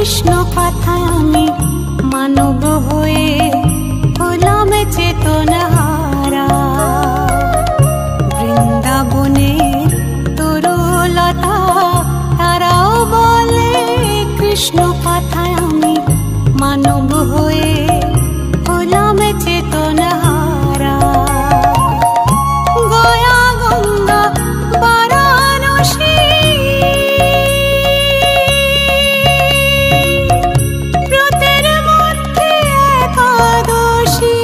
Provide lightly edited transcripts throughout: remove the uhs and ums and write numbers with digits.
কৃষ্ণ কথায় আমি মানব হয়ে হলাম চেতনহারা। বৃন্দাবনের তরুলতা তারাও বলে কৃষ্ণ কথায় আমি মানব হয়ে হলাম চেতনহারা। গয়া গঙ্গা বারাণসী ব্রতের মধ্যে একাদশী,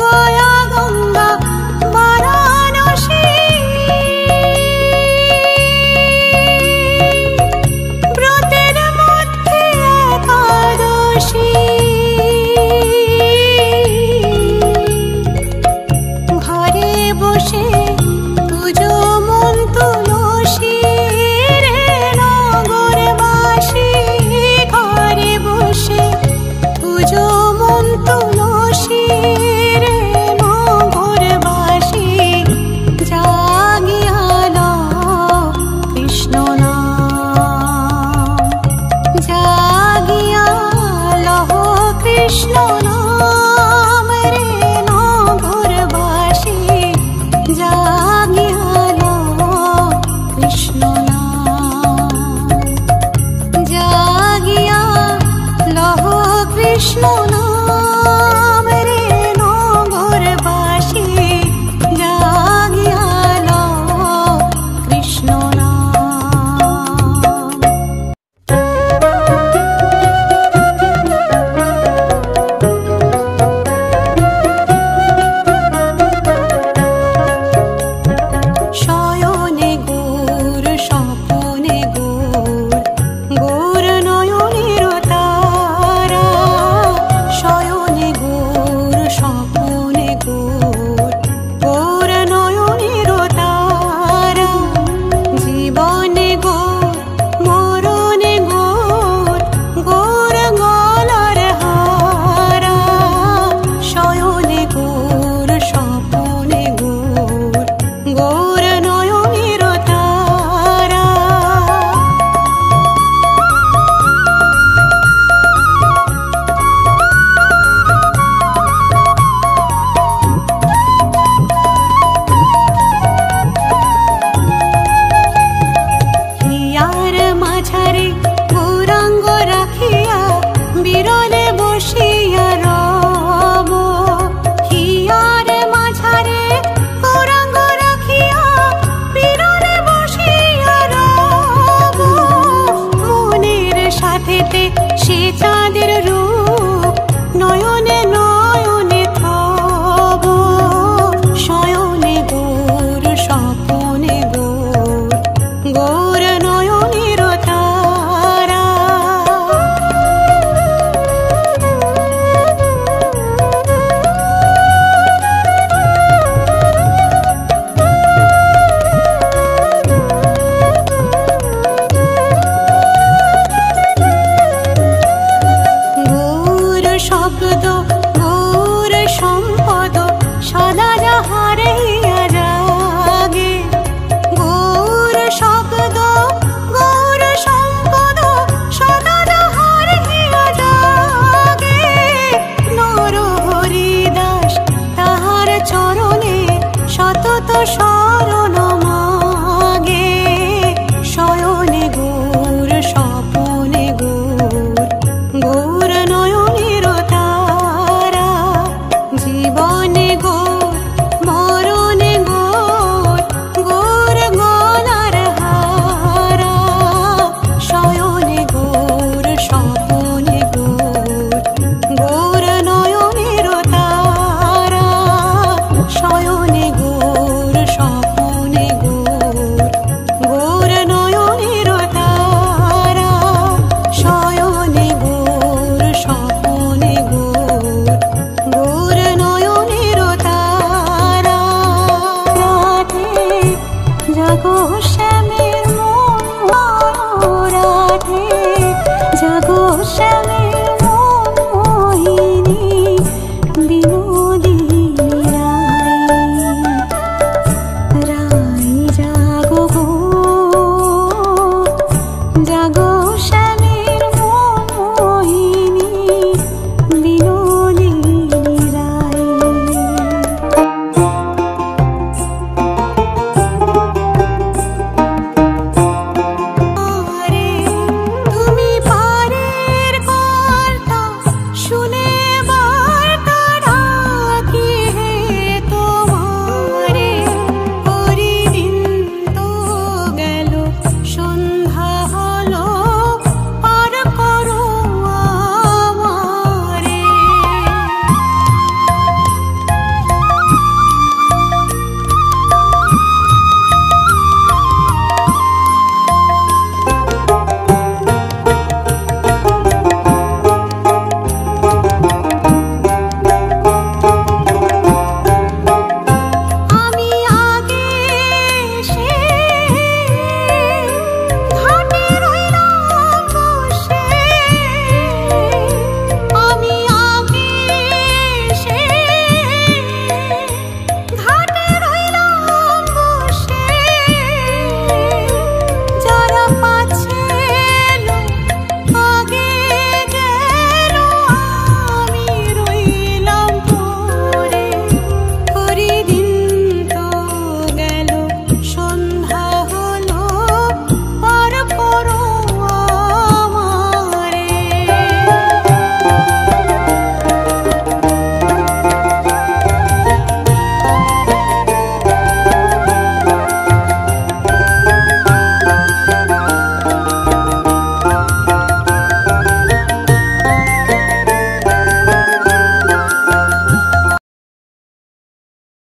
গয়া গঙ্গা বারাণসী ব্রতের মধ্যে একাদশী। ঘরে বসে তুজো মন তুলসী রে নগরবাসী, ঘরে বসে তুজো মন তুলসী রে নগরবাসী। জাগিয়া লও কৃষ্ণ নাম, জাগিয়া লও কৃষ্ণ নাম রে নগরবাসী। জাগিয়া লও কৃষ্ণ নাম, জাগিয়া লও কৃষ্ণ নাম রে নগরবাসী। জাগিয়া লও কৃষ্ণ নাম। শয়নে গৌর স্বপনে গৌর, গৌর নয়নের তারা। শয়নে গৌর স্বপনে গৌর, গৌর নয়নের তারা। জীবনে গৌর মরণে গৌর, গৌর গলার হারা। শয়নে গৌর স্বপনে গৌর, গৌর নয়নের তারা। হিয়ার মাঝারে গৌরাঙ্গ রাখিয়া বিরলে বসিয়া রব। হিয়ার মাঝারে গৌরাঙ্গ রাখিয়া বিরলে বসিয়া রব। মনের সাথেতে সে চাঁদের রূপ, নয়নে নয়নে থব। শয়নে গৌর স্বপনে